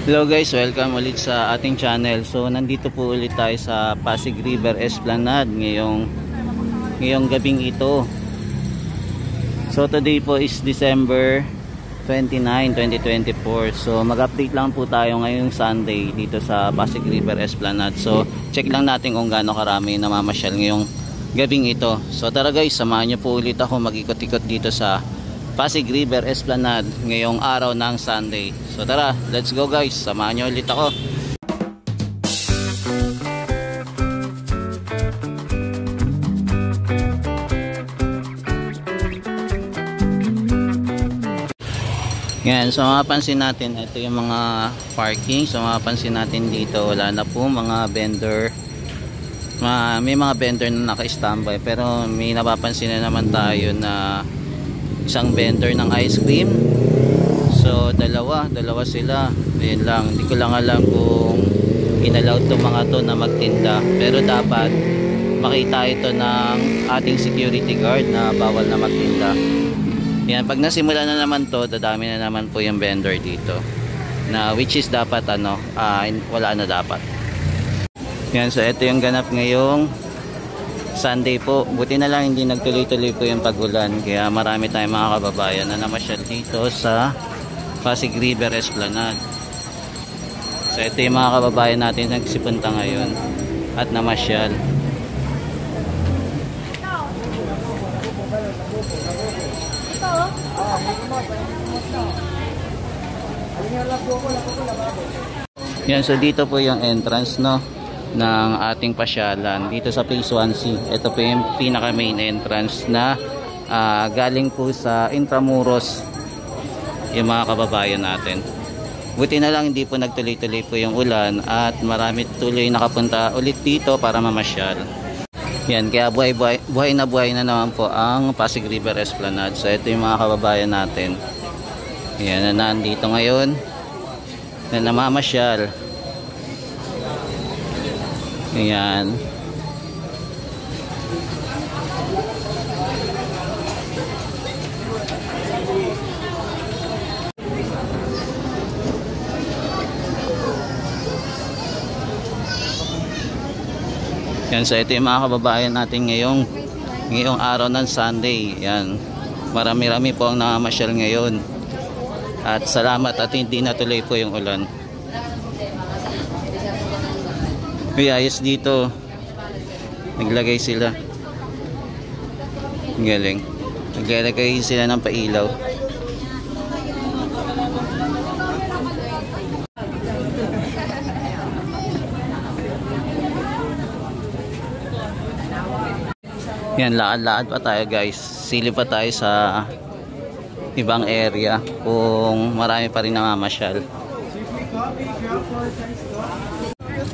Hello guys, welcome ulit sa ating channel. So nandito po ulit tayo sa Pasig River Esplanade ngayong gabing ito. So today po is December 29, 2024. So mag-update lang po tayo ngayong Sunday dito sa Pasig River Esplanade. So check lang natin kung gaano karami namamasyal ngayong gabing ito. So tara guys, samahan niyo po ulit ako mag-ikot-ikot dito sa Pasig River Esplanade ngayong araw ng Sunday. So tara, let's go guys, samahan nyo ulit ako. Yan, so mapapansin natin, ito yung mga parking. So mapapansin natin dito, wala na po mga vendor. May mga vendor na naka-standby, pero may napapansin na naman tayo na isang vendor ng ice cream. So dalawa sila. Ayun lang, hindi ko lang alam kung in-allowed to mga to na magtinda, pero dapat makita ito ng ating security guard na bawal na magtinda. Yan, pag nasimula na naman to, dadami na naman po yung vendor dito, na which is dapat wala na dapat. Yan, so ito yung ganap ngayong Sunday po. Buti na lang hindi nagtuloy-tuloy po yung pagulan, kaya marami tayong mga kababayan na namasyal dito sa Pasig River Esplanade. So ito yung mga kababayan natin nagsipunta ngayon at namasyal. Yan, so dito po yung entrance ng ating pasyalan dito sa Phase 1C. Ito po yung pinaka main entrance na galing po sa Intramuros yung mga kababayan natin. Buti na lang hindi po nagtuloy-tuloy po yung ulan at marami tuloy nakapunta ulit dito para mamasyal. Yan, kaya buhay na naman po ang Pasig River Esplanade. So ito yung mga kababayan natin. Yan, na nandito ngayon na namamasyal. Ayan. Yan, so ito yung mga kababayan natin ngayong araw ng Sunday. Yan. Marami-rami po ang namamasyal ngayon. At salamat at hindi natuloy po yung ulan. May ayos dito. Naglagay sila. Galing. Naglalagay sila ng pailaw. Yan, lakad-lakad pa tayo guys. Silip pa tayo sa ibang area kung marami pa rin namamasyal.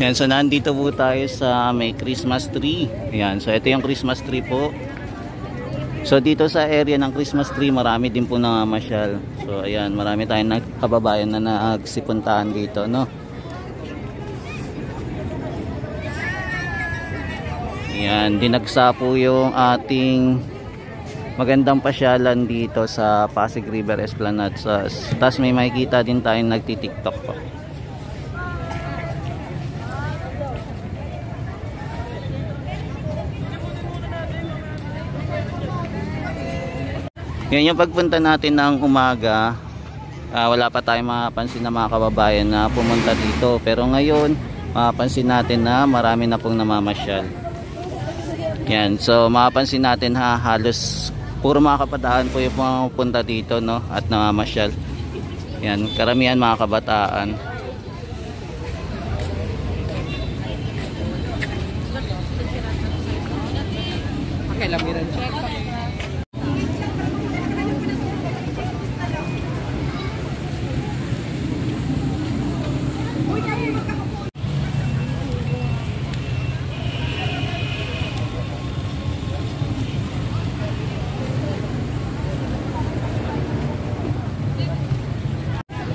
Yan, so nandito po tayo sa may Christmas tree. Yan, so ito yung Christmas tree po. So dito sa area ng Christmas tree, marami din po namamasyal. So ayan, marami tayong kababayan na nagsipuntahan dito, no? Yan, dinagsa po yung ating magandang pasyalan dito sa Pasig River Esplanade. So, tapos may makikita din tayong nagti-TikTok po. Yan yung pagpunta natin ng umaga, wala pa tayong mapansin na mga kababayan na pumunta dito. Pero ngayon, mapansin natin na marami na pong namamasyal. Yan, so mapansin natin halos puro mga kabataan po yung pumunta dito, no, at namamasyal. Yan, karamihan mga kabataan.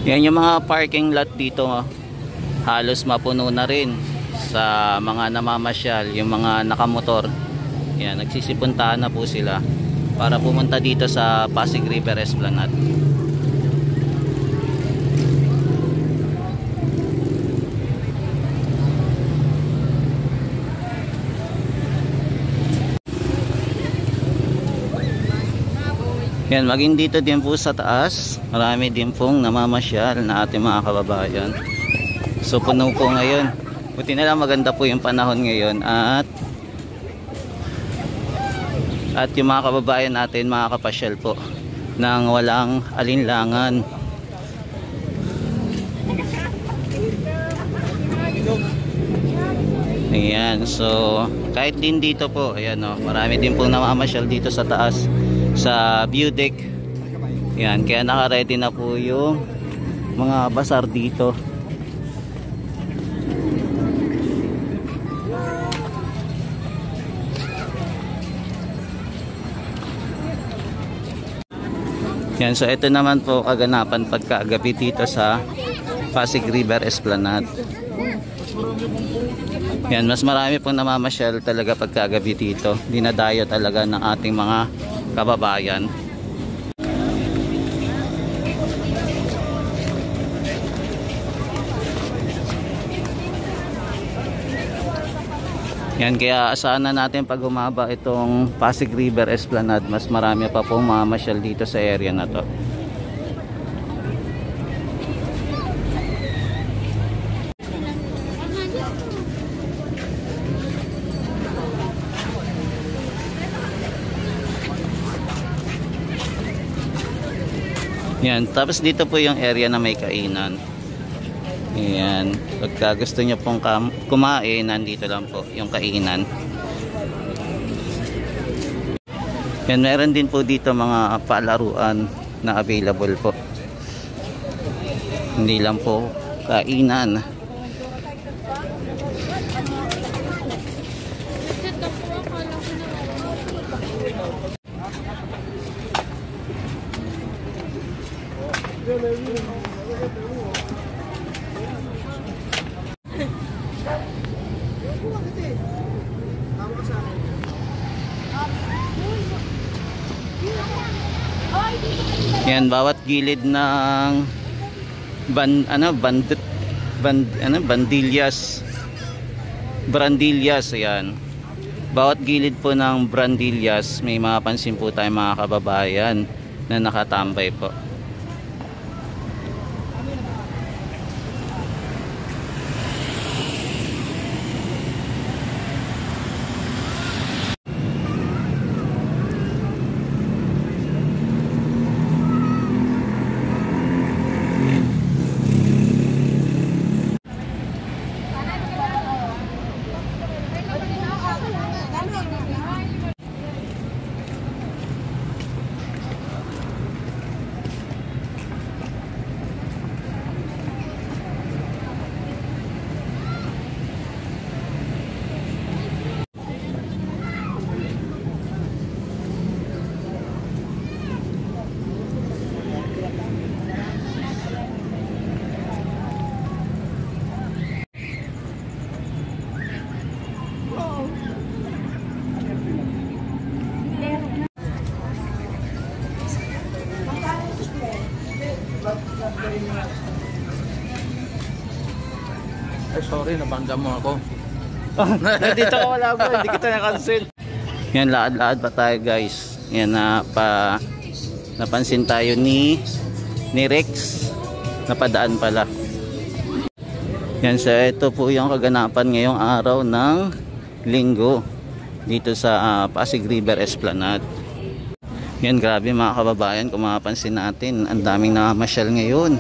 Yan yung mga parking lot dito, halos mapuno na rin sa mga namamasyal, yung mga nakamotor. Yan, nagsisipuntahan na po sila para pumunta dito sa Pasig River Esplanade. Yan, maging dito din po sa taas, marami din pong namamasyal na ating mga kababayan. So puno po ngayon. Buti na lang maganda po yung panahon ngayon at yung mga kababayan natin makakapasyal po nang walang alinlangan. Ayan, so kahit din dito po, ayan o, marami din pong namamasyal dito sa taas sa view deck. Ayan, kaya naka-ready na po yung mga basar dito. Yan, so ito naman po kaganapan pagkagabi dito sa Pasig River Esplanade. Yan, mas marami pong namamasyal talaga pagkagabi dito. Dinadayo talaga ng ating mga kababayan. Yan, kaya asahan na natin pag humaba itong Pasig River Esplanade, mas marami pa pong mamasyal dito sa area na to. Yan, tapos dito po yung area na may kainan. Ayan, pagka gusto nyo pong kumain, nandito lang po yung kainan. Yan, meron din po dito mga palaruan na available po. Hindi lang po kainan. Yan, bawat gilid ng Brandillas, ayan. Bawat gilid po ng Brandillas, may mapapansin po tayo mga kababayan na nakatambay po. Ay, sorry, nabangga mo ako. Dito ka wala ba? Hindi kita na-cancel. Yan, laad-laad pa tayo guys. Yan, napansin tayo ni Rex. Napadaan pala. Yan, so ito po yung kaganapan ngayong araw ng Linggo dito sa Pasig River Esplanade. Yan, grabe mga kababayan, kung mapapansin natin, ang daming namamasyal ngayon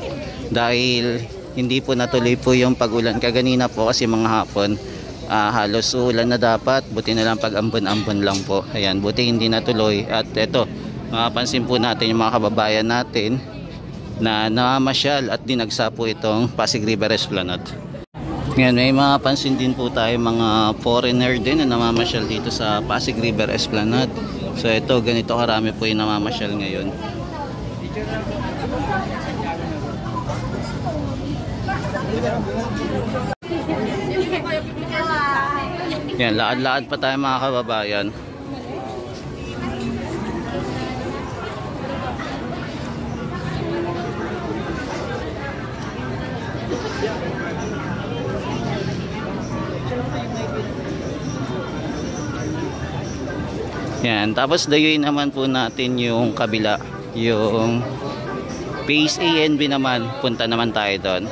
dahil hindi po natuloy po yung pag-ulan kaganina po kasi mga hapon. Halos ulan na dapat, buti na lang pag ambon-ambon lang po. Ayan, buti hindi natuloy. At eto, mapapansin po natin yung mga kababayan natin na namamasyal at dinagsa po itong Pasig River Esplanade. Ngayon, may mapapansin din po tayo mga foreigner din na namamasyal dito sa Pasig River Esplanade. So ito, ganito karami po yung namamasyal ngayon. Yan, laad-laad pa tayo mga kababayan. Yan, tapos dayuin naman po natin yung kabila. Yung Phase A and B naman, punta naman tayo doon.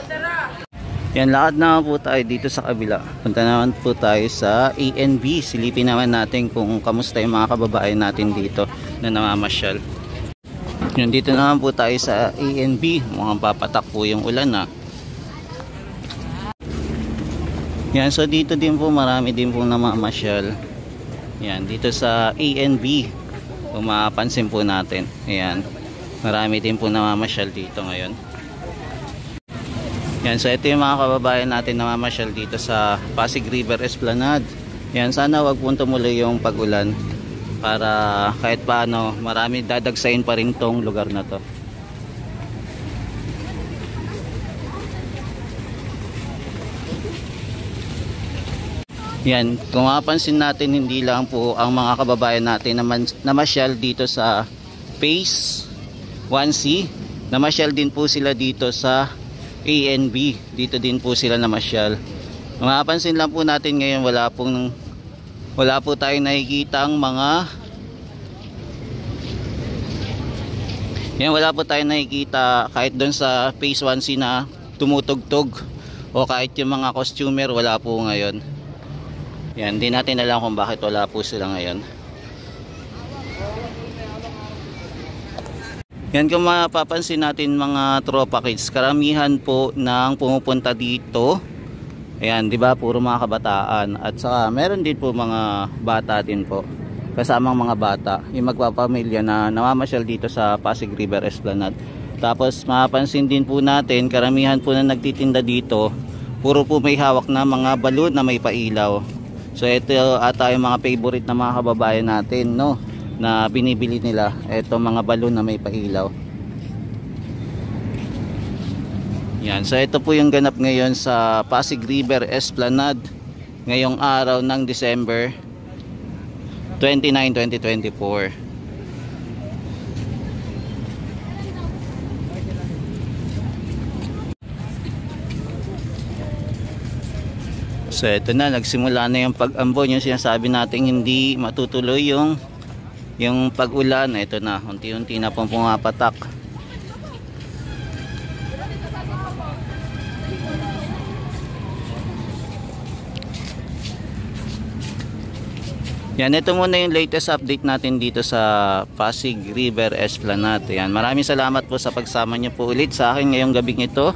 Yan, lakad na po tayo dito sa kabila. Punta naman po tayo sa A and B. Silipin naman natin kung kamusta yung mga kababayan natin dito na namamasyal. Yan, dito naman po tayo sa A and B. Mukhang papatak po yung ulan na. Yan, so dito din po marami din po namamasyal. Yan, dito sa A and B. Kung mapapansin po natin. Ayan, marami din po namamasyal dito ngayon. Yan, so ito yung mga kababayan natin na mamasyal dito sa Pasig River Esplanade. Yan, sana wag po tumuloy yung pag-ulan para kahit paano marami dadagsayin pa rin tong lugar na to. Yan, kung mapapansin natin, hindi lang po ang mga kababayan natin na namasyal dito sa Phase 1C, namasyal din po sila dito sa A and B. Dito din po sila namasyal. Mapapansin lang po natin ngayon, wala po tayong nakikitang mga wala po tayong nakikita kahit doon sa Phase 1C na tumutugtog o kahit yung mga costumer, wala po ngayon. Yan, hindi natin alam kung bakit wala po sila ngayon. Yan, kung mapapansin natin mga tropa kids, karamihan po ng pumupunta dito, ayan, di ba, puro mga kabataan. At saka meron din po mga bata din po, kasamang mga bata, yung magpapamilya na namamasyal dito sa Pasig River Esplanade. Tapos mapapansin din po natin, karamihan po na nagtitinda dito, puro po may hawak na mga balon na may pailaw. So ito ata yung mga favorite na mga kababayan natin, no, na binibili nila, eto mga balon na may pailaw. Yan, so ito po yung ganap ngayon sa Pasig River Esplanade ngayong araw ng December 29, 2024. So ito na, nagsimula na yung pag-ambon, yung sinasabi natin hindi matutuloy yung pag-ulan. Ito na, unti-unti na pong pumapatak. Yan, ito muna yung latest update natin dito sa Pasig River Esplanade. Yan, maraming salamat po sa pagsama niyo po ulit sa akin ngayong gabing ito.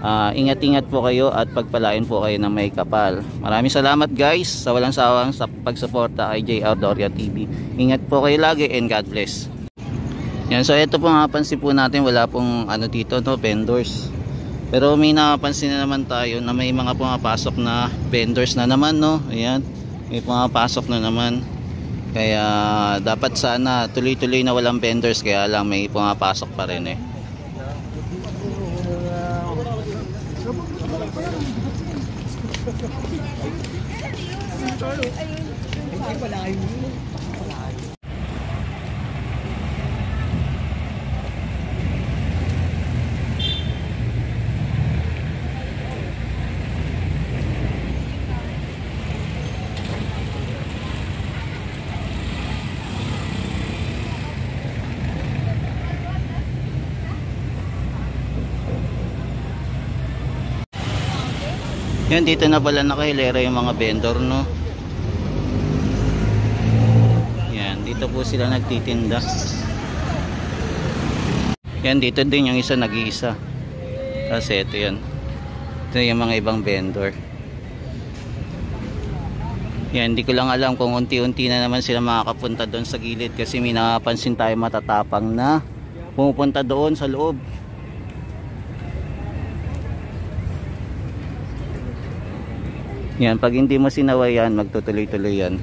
Ingat-ingat po kayo at pagpalain po kayo ng may kapal. Maraming salamat guys sa walang sawang sa pagsuporta kay JR Doria TV. Ingat po kayo lagi and God bless. Yan, so ito po mapapansin po natin, wala pong ano dito, no, vendors. Pero may napapansin na naman tayo na may mga pumapasok na vendors na naman, no. Ayan, may pumapasok na naman. Kaya dapat sana tuloy-tuloy na walang vendors, kaya lang may pumapasok pa rin eh. Yan, dito na pala nakahilera yung mga vendor, no. Yan, dito po sila nagtitinda. Yan, dito din yung isa nag-iisa. Kasi ito yan, ito yung mga ibang vendor. Yan, hindi ko lang alam kung unti-unti na naman sila makakapunta doon sa gilid, kasi may nakapansin tayo matatapang na pumupunta doon sa loob. Yan, pag hindi mo sinawayan, magtutuloy-tuloy yan.